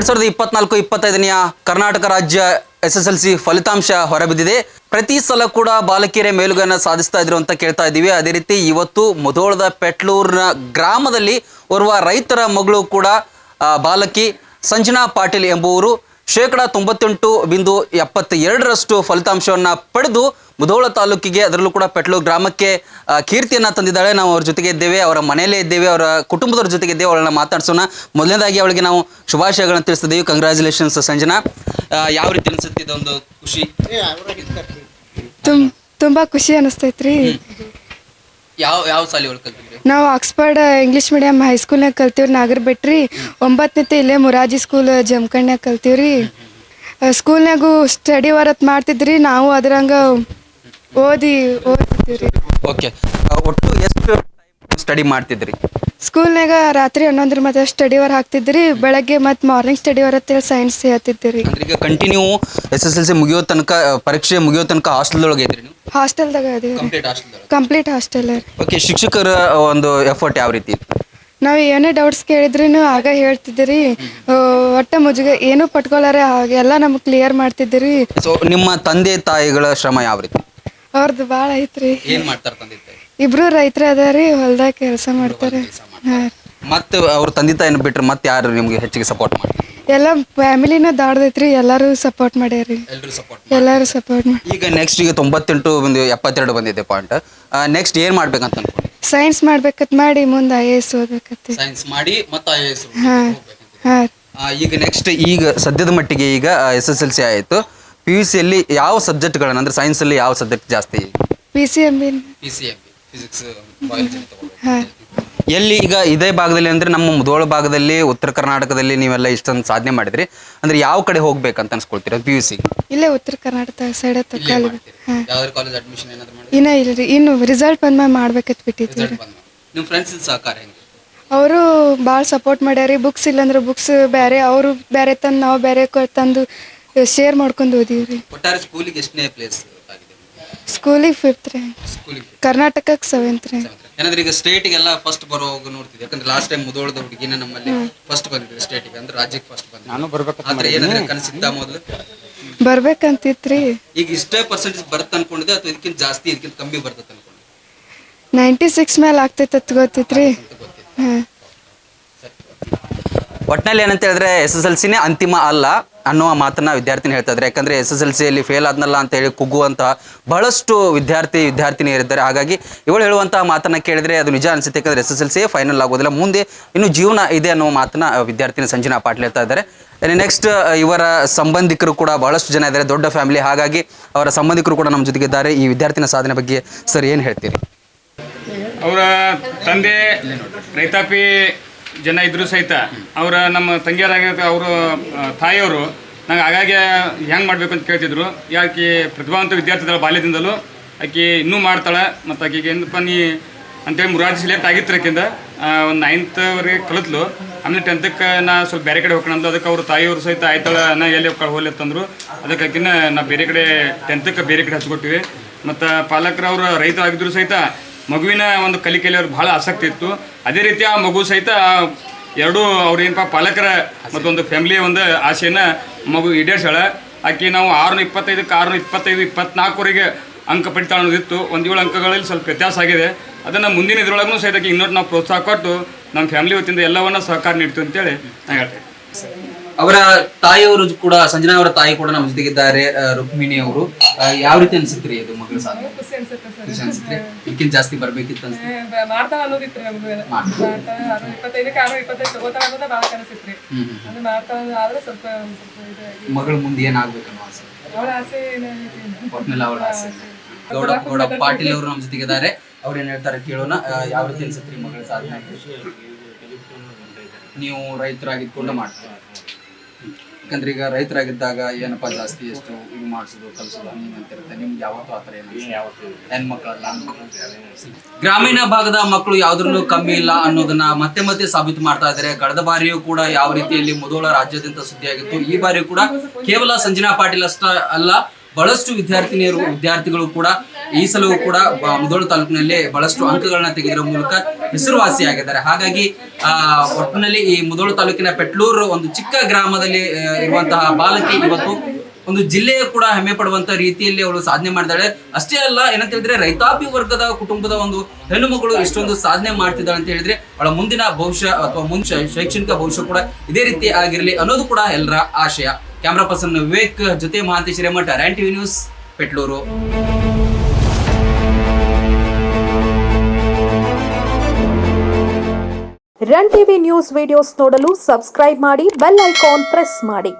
2024-25ನೆಯ ಕರ್ನಾಟಕ ರಾಜ್ಯ SSLC ಫಲಿತಾಂಶ ಹೊರಬಿದ್ದಿದೆ. ಪ್ರತಿ ಸಲ ಕೂಡ ಬಾಲಕಿಯರೇ ಮೇಲುಗೈನ ಸಾಧಿಸ್ತಾ ಇದ್ರು ಅಂತ ಕೇಳ್ತಾ ಇದ್ದೀವಿ. ಅದೇ ರೀತಿ ಇವತ್ತು ಮುಧೋಳದ ಪೆಟ್ಲೂರಿನ ಗ್ರಾಮದಲ್ಲಿ ಓರ್ವ ರೈತರ ಮಗಳು ಕೂಡ ಬಾಲಕಿ ಸಂಜನಾ ಪಾಟೀಲ್ ಎಂಬುವರು 98.72% ಫಲಿತಾಂಶವನ್ನು ಪಡೆದು ಮುಧೋಳ ತಾಲೂಕಿಗೆ ಅದರಲ್ಲೂ ಕೂಡ ಪೆಟ್ಲೂರು ಗ್ರಾಮಕ್ಕೆ ಕೀರ್ತಿಯನ್ನು ತಂದಿದ್ದಾಳೆ. ನಾವು ಅವ್ರ ಜೊತೆಗೆ ಇದ್ದೇವೆ, ಅವರ ಮನೆಯಲ್ಲೇ ಇದ್ದೇವೆ, ಅವರ ಕುಟುಂಬದವ್ರ ಜೊತೆಗೆ ಇದ್ದೇವೆ. ಅವಳನ್ನ ಮಾತಾಡ್ಸೋಣ. ಮೊದಲನೇದಾಗಿ ಅವಳಿಗೆ ನಾವು ಶುಭಾಶಯಗಳನ್ನು ತಿಳಿಸ್ತಿದ್ದೇವೆ. ಕಂಗ್ರ್ಯಾಚುಲೇಷನ್ಸ್ ಸಂಜನಾ. ಯಾವ ರೀತಿ ಅನಿಸುತ್ತೆ ಇದೊಂದು ಖುಷಿ? ತುಂಬಾ ಖುಷಿ ಅನಿಸ್ತೈತ್ರಿ. ಯಾವ ಶಾಲೆ ಒಳಗೆ ಕಲ್ತಿದ್ರಿ? ನಾವು ಆಕ್ಸ್ಫರ್ಡ್ ಇಂಗ್ಲೀಷ್ ಮೀಡಿಯಂ ಹೈಸ್ಕೂಲ್ನಾಗ ಕಲ್ತೀವ್ರಿ, ನಾಗರಬೆಟ್ರಿ. 9ನೇ ಇಲ್ಲೇ ಮುರಾಜಿ ಸ್ಕೂಲ್ ಜಮಖಂಡ್ನಾಗ ಕಲ್ತೀವ್ರಿ. ಸ್ಕೂಲ್ನಾಗೂ ಸ್ಟಡಿ ವರತ್ ಮಾಡ್ತಿದ್ರಿ, ನಾವು ಅದ್ರಂಗ ಓದ್ತಿದ್ವಿ. ಓಕೆ, ಒಟ್ಟು ಎಷ್ಟು ಸ್ಟಡಿ ಮಾಡ್ತಿದ್ರಿ? ಸ್ಕೂಲ್ನಾಗ ರಾತ್ರಿ 11 ಮತ್ತೆ ಸ್ಟಡಿ ವರ್ ಹಾಕ್ತಿದ್ರಿ, ಬೆಳಗ್ಗೆ ಮತ್ತೆ ಮಾರ್ನಿಂಗ್ ಸ್ಟಡಿ ವರ್ ಅಂತೇಳಿ ಸೈನ್ಸ್ ಹೇಳ್ತಿದ್ರಿ. ಈಗ ಕಂಟಿನ್ಯೂ SSLC ಮುಗಿಯೋ ತನಕ, ಪರೀಕ್ಷೆ ಮುಗಿಯೋ ತನಕ ಹಾಸ್ಟೆಲ್ದೊಳಗೆ ಇದ್ರಿ ನೀವು? ಹಾಸ್ಟೆಲ್ದಾಗ ಅದೀವಿ, ಕಂಪ್ಲೀಟ್ ಹಾಸ್ಟೆಲ್. ಓಕೆ, ಶಿಕ್ಷಕರ ಒಂದು ಎಫರ್ಟ್ ಯಾವ ರೀತಿ? ನಾವು ಏನೇ ಡೌಟ್ಸ್ ಕೇಳಿದ್ರೂ ಆಗ ಹೇಳ್ತಿದ್ರಿ, ಒಟ್ಟ ಮುಜುಗ ಏನೂ ಪಟ್ಕೊಳಾರೆ ಎಲ್ಲ ನಮ್ಗೆ ಕ್ಲಿಯರ್ ಮಾಡ್ತಿದ್ರಿ. ಸೊ ನಿಮ್ಮ ತಂದೆ ತಾಯಿಗಳ ಶ್ರಮ ಯಾವ ರೀತಿ? ಅವ್ರದ್ದು ಭಾಳ ಐತ್ರಿ. ಏನ್ ಮಾಡ್ತಾರೆ ತಂದೆ ತಾಯಿ? ಇಬ್ರು ರೈತರ ಅದಾರಿ, ಹೊಲ್ದಾಗ ಕೆಲಸ ಮಾಡ್ತಾರೆ. ಮತ್ತೆ ಅವ್ರ ತಂದೆ ತಾಯಿನ ಬಿಟ್ರೆ ಮತ್ತೆ ಯಾರು ನಿಮ್ಗೆ ಹೆಚ್ಚಿಗೆ ಸಪೋರ್ಟ್ ಮಾಡ್ತಾರೆ? ಎಲ್ಲ ಫ್ಯಾಮಿಲಿನ ದಾಡ್ದೈತ್ರಿ, ಎಲ್ಲರೂ ಸಪೋರ್ಟ್ ಮಾಡ್ಯಾರಿ. ಎಲ್ಲರೂ ಸಪೋರ್ಟ್ ಮಾಡಿ. ಈಗ ನೆಕ್ಸ್ಟ್ ಈಗ 98-72 ಬಂದಿದೆ ಪಾಯಿಂಟ್. ನೆಕ್ಸ್ಟ್ ಏನ್ ಮಾಡ್ಬೇಕಂತ ಅನ್ಕೊಂಡು? ಸೈನ್ಸ್ ಮಾಡ್ಬೇಕತ್ ಮಾಡಿ ಮುಂದೆ IAS ಓದ್ಬೇಕತ್ತಿ. ಸೈನ್ಸ್ ಮಾಡಿ ಮತ್ತೆ IAS. ಹಾಂ. ಈಗ ನೆಕ್ಸ್ಟ್ ಈಗ ಸದ್ಯದ ಮಟ್ಟಿಗೆ ಈಗ SSLC ಆಯಿತು. PUC ಯಲ್ಲಿ ಯಾವ ಸಬ್ಜೆಕ್ಟ್ಗಳನ್ನ, ಅಂದ್ರೆ ಸೈನ್ಸ್ ಅಲ್ಲಿ ಯಾವ ಸಬ್ಜೆಕ್ಟ್ ಜಾಸ್ತಿ? PCMB, physics, biology. ಎಲ್ಲಿ ಈಗ ಇದೇ ಭಾಗದಲ್ಲಿ ಅಂದ್ರೆ ನಮ್ಮ ಮುಧೋಳ ಭಾಗದಲ್ಲಿ, ಉತ್ತರ ಕರ್ನಾಟಕದಲ್ಲಿ ನೀವೆಲ್ಲ ಇಷ್ಟೊಂದು ಸಾಧನೆ ಮಾಡಿದ್ರಿ, ಅಂದ್ರೆ ಯಾವ ಕಡೆ ಹೋಗ್ಬೇಕಂತ ಅನ್ಸ್ಕೊಳ್ತೀರಾ PUC? ಇಲ್ಲೇ ಉತ್ತರ ಕರ್ನಾಟಕ ಸೈಡ್ ಕಾಲೇಜ್ ಅಡ್ಮಿಷನ್ ಏನಾದ್ರು ಮಾಡಿ? ಇನ್ನ ಇಲ್ರಿ, ಇನ್ನು ರಿಸಲ್ಟ್ ಬಂದ್ಮೇಲೆ ಮಾಡ್ಬೇಕತ್ ಬಿಟ್ಟಿದ್ರಿ. ನಿಮ್ಮ ಫ್ರೆಂಡ್ಸ್ ಸಹಕಾರ ಹೆಂಗೆ? ಅವರು ಭಾಳ ಸಪೋರ್ಟ್ ಮಾಡ್ಯಾರಿ. ಬುಕ್ಸ್ ಇಲ್ಲಾಂದ್ರೆ ಬುಕ್ಸ್ ಬೇರೆ, ಅವರು ಬೇರೆ ತಂದು ನಾವು ಬೇರೆ ತಂದು ಶೇರ್ ಮಾಡ್ಕೊಂಡು ಓದಿವ್ರಿ. ಒಟ್ಟಾರೆ ಸ್ಕೂಲಿಗೆ ಎಷ್ಟನೇ ಪ್ಲೇಸ್ ಆಗಿದೆ? ಸ್ಕೂಲಿಗೆ 5th ರೀ, ಕರ್ನಾಟಕಕ್ಕೆ 7th ರೀ. ಏನಾದ್ರೆ ಈಗ ಸ್ಟೇಟಿಗೆಲ್ಲ ಫಸ್ಟ್ ಬರೋವಾಗ ನೋಡ್ತಿದ್ದೆ, ಯಾಕಂದ್ರೆ ಲಾಸ್ಟ್ ಟೈಮ್ ಮುಧೋಳದ ಹುಡುಗಿನ ನಮ್ಮಲ್ಲಿ ಫಸ್ಟ್ ಬಂದಿದ್ರು ಸ್ಟೇಟಿಗೆ, ಅಂದ್ರೆ ರಾಜ್ಯಕ್ಕೆ ಫಸ್ಟ್ ಬಂದಿದ್ರು. ನಾನು ಬರ್ಬೇಕು ಏನಾದ್ರೆ ಕನಸಿದ್ದ ಮೊದಲು ಬರ್ಬೇಕಂತಿತ್ರಿ. ಈಗ ಇಷ್ಟೇ ಪರ್ಸೆಂಟೇಜ್ ಬರುತ್ತೆ ಅನ್ಕೊಂಡಿದ್ದೆ ಅಥವಾ ಇದಕ್ಕಿಂತ ಜಾಸ್ತಿ ಇದಕ್ಕಿಂತ ಕಮ್ಮಿ ಬರ್ತದೆ ಅನ್ಕೊಂಡೆ? 96 ಮೇಲೆ ಆಗ್ತೈತೆ ಗೊತ್ತಿತ್ರಿ. ಒಟ್ಟಿನಲ್ಲಿ ಏನಂತ ಹೇಳಿದ್ರೆ SSLCನೇ ಅಂತಿಮ ಅಲ್ಲ ಅನ್ನುವ ಮಾತನ್ನ ವಿದ್ಯಾರ್ಥಿನಿ ಹೇಳ್ತಾ ಇದ್ದಾರೆ. ಯಾಕಂದರೆ SSLCಯಲ್ಲಿ ಫೇಲ್ ಆದ್ನಲ್ಲ ಅಂತ ಹೇಳಿ ಕುಗ್ಗುವಂತಹ ಬಹಳಷ್ಟು ವಿದ್ಯಾರ್ಥಿನಿಯರಿದ್ದಾರೆ. ಹಾಗಾಗಿ ಇವಳು ಹೇಳುವಂತಹ ಮಾತನ್ನ ಕೇಳಿದ್ರೆ ಅದು ನಿಜ ಅನಿಸುತ್ತೆ. ಯಾಕಂದರೆ SSLC ಫೈನಲ್ ಆಗೋದಿಲ್ಲ, ಮುಂದೆ ಇನ್ನು ಜೀವನ ಇದೆ ಅನ್ನೋ ಮಾತನ್ನ ವಿದ್ಯಾರ್ಥಿನಿ ಸಂಜನಾ ಪಾಟೀಲ್ ಹೇಳ್ತಾ ಇದ್ದಾರೆ. ನೆಕ್ಸ್ಟ್ ಇವರ ಸಂಬಂಧಿಕರು ಕೂಡ ಬಹಳಷ್ಟು ಜನ ಇದ್ದಾರೆ, ದೊಡ್ಡ ಫ್ಯಾಮಿಲಿ. ಹಾಗಾಗಿ ಅವರ ಸಂಬಂಧಿಕರು ಕೂಡ ನಮ್ಮ ಜೊತೆಗಿದ್ದಾರೆ. ಈ ವಿದ್ಯಾರ್ಥಿನ ಸಾಧನೆ ಬಗ್ಗೆ ಸರ್ ಏನು ಹೇಳ್ತೀರಿ? ಅವರ ತಂದೆ ರೈತಾಪಿ ಜನ ಇದ್ರೂ ಸಹಿತ ಅವರ ನಮ್ಮ ತಂಗಿಯರಾಗ ಅವರು ತಾಯಿಯವರು ನಂಗೆ ಆಗಾಗ್ಗೆ ಹೆಂಗೆ ಮಾಡಬೇಕು ಅಂತ ಕೇಳ್ತಿದ್ರು. ಯಾಕೆ ಪ್ರತಿಭಾವಂತ ವಿದ್ಯಾರ್ಥಿಗಳ ಬಾಲ್ಯದಿಂದಲೂ ಆಕೆ ಇನ್ನೂ ಮಾಡ್ತಾಳೆ. ಮತ್ತು ಆಕೆಗೆ ಏನಪ್ಪ ನೀ ಅಂತೇಳಿ ಮುರಾರ್ಜಿ ಸೆಲೆಕ್ಟ್ ಆಗಿತ್ತು. ಆಕಿಂದ ಒಂದು 9th ಕಲಿತ್ಲು. ಆಮೇಲೆ 10th ನಾ ಸ್ವಲ್ಪ ಬೇರೆ ಕಡೆ ಹೋಗೋಣ ಅಂತ, ಅದಕ್ಕೆ ಅವ್ರ ತಾಯಿಯವರು ಸಹಿತ ಆಯ್ತಾಳೆ ನಾ ಎಲ್ಲಿ ಹೋಗ್ಲಿ ಅಂತಂದ್ರು. ಅದಕ್ಕೆ ಆಕಿನ ನಾ ಬೇರೆ ಕಡೆ 10th ಬೇರೆ ಕಡೆ ಹಚ್ಕೊಟ್ಟಿವಿ. ಮತ್ತು ಪಾಲಕರು ಅವರು ರೈತರಾಗಿದ್ರು ಸಹಿತ ಮಗುವಿನ ಒಂದು ಕಲಿಕೆಯಲ್ಲಿ ಅವ್ರಿಗೆ ಭಾಳ ಆಸಕ್ತಿ ಇತ್ತು. ಅದೇ ರೀತಿ ಆ ಮಗು ಸಹಿತ ಎರಡೂ ಅವ್ರು ಏನಪ್ಪ ಪಾಲಕರ ಮತ್ತೊಂದು ಫ್ಯಾಮಿಲಿಯ ಒಂದು ಆಸೆಯನ್ನು ಮಗು ಈಡೇರ್ಸಾಳ. ಆಕೆ ನಾವು 625ಕ್ಕೆ 625, 24ವರೆಗೆ ಅಂಕ ಪಡಿತಾಳೆ ಅನ್ನೋದಿತ್ತು. 17 ಅಂಕಗಳಲ್ಲಿ ಸ್ವಲ್ಪ ವ್ಯತ್ಯಾಸ ಆಗಿದೆ. ಅದನ್ನು ಮುಂದಿನ ಇದರೊಳಗೂ ಸಹಿತ ಇನ್ನೊಟ್ಟು ನಾವು ಪ್ರೋತ್ಸಾಹ ಕೊಟ್ಟು ನಮ್ಮ ಫ್ಯಾಮಿಲಿ ವತಿಯಿಂದ ಎಲ್ಲವನ್ನ ಸಹಕಾರ ನೀಡ್ತೀವಿ ಅಂತೇಳಿ ನಾನು ಹೇಳ್ತೇನೆ. ಅವರ ತಾಯಿಯವರು ಕೂಡ, ಸಂಜನಾ ಅವರ ತಾಯಿ ಕೂಡ ನಮ್ಮ ಜೊತೆಗಿದ್ದಾರೆ, ರುಕ್ಮಿಣಿ ಅವರು. ಯಾವ ರೀತಿ ಅನ್ಸುತ್ರಿ ಇದು ಮಗಳ ಸಾಧನೆ? ಖುಷಿ ಅನ್ಸುತ್ತೆ. ಇದಕ್ಕಿಂತ ಜಾಸ್ತಿ ಬರ್ಬೇಕಿತ್ತು ಮಾಡ್ತಾಳ ಅನ್ನೋದಿತ್ತು ನಮ್ಗೆ. 25ಕ್ಕೆ 625 ತಗೋತಾಳ ಅನ್ನೋದ ಭಾಳ ಕನಸಿತ್ರಿ. ಅದು ಮಾಡ್ತಾಳ ಆದ್ರೆ ಸ್ವಲ್ಪ ಮಗಳ ಮುಂದೆ ಏನಾಗ್ಬೇಕನ್ನೋ ಆಸೆ? ಅವಳ ಆಸೆ ಒಟ್ನಲ್ಲಿ ಅವಳ ಆಸೆ. ಗೌಡ ಪಾಟೀಲ್ ಅವರು ನಮ್ಮ ಜೊತೆಗಿದ್ದಾರೆ. ಅವ್ರು ಏನ್ ಹೇಳ್ತಾರೆ ಕೇಳೋಣ. ಯಾವ ರೀತಿ ಅನ್ಸುತ್ರಿ ಮಗಳ ಸಾಧನೆ? ನೀವು ರೈತರಾಗಿದ್ಕೊಂಡು ಮಾಡ್ತೀರಾ? ಯಾಕಂದ್ರೆ ಈಗ ರೈತರಾಗಿದ್ದಾಗ ಏನಪ್ಪಾ ಜಾಸ್ತಿ ಎಷ್ಟು ಇದು ಮಾಡಿಸೋದು ಕಲಿಸೋದು ಅಂತಿರುತ್ತೆ. ನಿಮ್ಗೆ ಯಾವತ್ತೂ ಆತರ ಹೆಣ್ಮಕ್ಳಲ್ಲ, ಗ್ರಾಮೀಣ ಭಾಗದ ಮಕ್ಕಳು ಯಾವ್ದ್ರಲ್ಲೂ ಕಮ್ಮಿ ಇಲ್ಲ ಅನ್ನೋದನ್ನ ಮತ್ತೆ ಮತ್ತೆ ಸಾಬೀತು ಮಾಡ್ತಾ ಇದ್ದಾರೆ. ಕಳೆದ ಬಾರಿಯೂ ಕೂಡ ಯಾವ ರೀತಿಯಲ್ಲಿ ಮುಧೋಳ ರಾಜ್ಯಾದ್ಯಂತ ಸುದ್ದಿಯಾಗಿತ್ತು, ಈ ಬಾರಿಯೂ ಕೂಡ ಕೇವಲ ಸಂಜನಾ ಪಾಟೀಲ್ ಅಷ್ಟ ಅಲ್ಲ, ಬಹಳಷ್ಟು ವಿದ್ಯಾರ್ಥಿಗಳು ಕೂಡ ಈ ಸಲವೂ ಕೂಡ ಮುಧೋಳ ತಾಲೂಕಿನಲ್ಲಿ ಬಹಳಷ್ಟು ಅಂಕಗಳನ್ನ ತೆಗೆದಿರೋ ಮೂಲಕ ಹೆಸರುವಾಸಿಯಾಗಿದ್ದಾರೆ. ಹಾಗಾಗಿ ಒಟ್ಟಿನಲ್ಲಿ ಈ ಮುಧೋಳ ತಾಲೂಕಿನ ಪೆಟ್ಲೂರು ಒಂದು ಚಿಕ್ಕ ಗ್ರಾಮದಲ್ಲಿ ಇರುವಂತಹ ಬಾಲಕಿ ಇವತ್ತು ಒಂದು ಜಿಲ್ಲೆಯ ಕೂಡ ಹೆಮ್ಮೆ ಪಡುವಂತ ರೀತಿಯಲ್ಲಿ ಅವಳು ಸಾಧನೆ ಮಾಡಿದಾಳೆ. ಅಷ್ಟೇ ಅಲ್ಲ, ಏನಂತ ಹೇಳಿದ್ರೆ ರೈತಾಪಿ ವರ್ಗದ ಕುಟುಂಬದ ಒಂದು ಹೆಣ್ಣು ಮಗಳು ಎಷ್ಟೊಂದು ಸಾಧನೆ ಮಾಡ್ತಿದ್ದಾಳೆ ಅಂತ ಹೇಳಿದ್ರೆ ಅವಳ ಮುಂದಿನ ಭವಿಷ್ಯ ಅಥವಾ ಶೈಕ್ಷಣಿಕ ಭವಿಷ್ಯ ಕೂಡ ಇದೇ ರೀತಿ ಆಗಿರಲಿ ಅನ್ನೋದು ಕೂಡ ಎಲ್ಲರ ಆಶಯ. ಕ್ಯಾಮ್ರಾ ಪರ್ಸನ್ ವಿವೇಕ್ ಜೊತೆ Mahantesh Hiremath, RAN TV news, Petluru. RAN TV news videos ನೋಡಲು ಸಬ್ಸ್ಕ್ರೈಬ್ ಮಾಡಿ, ಬೆಲ್ ಐಕಾನ್ ಪ್ರೆಸ್ ಮಾಡಿ.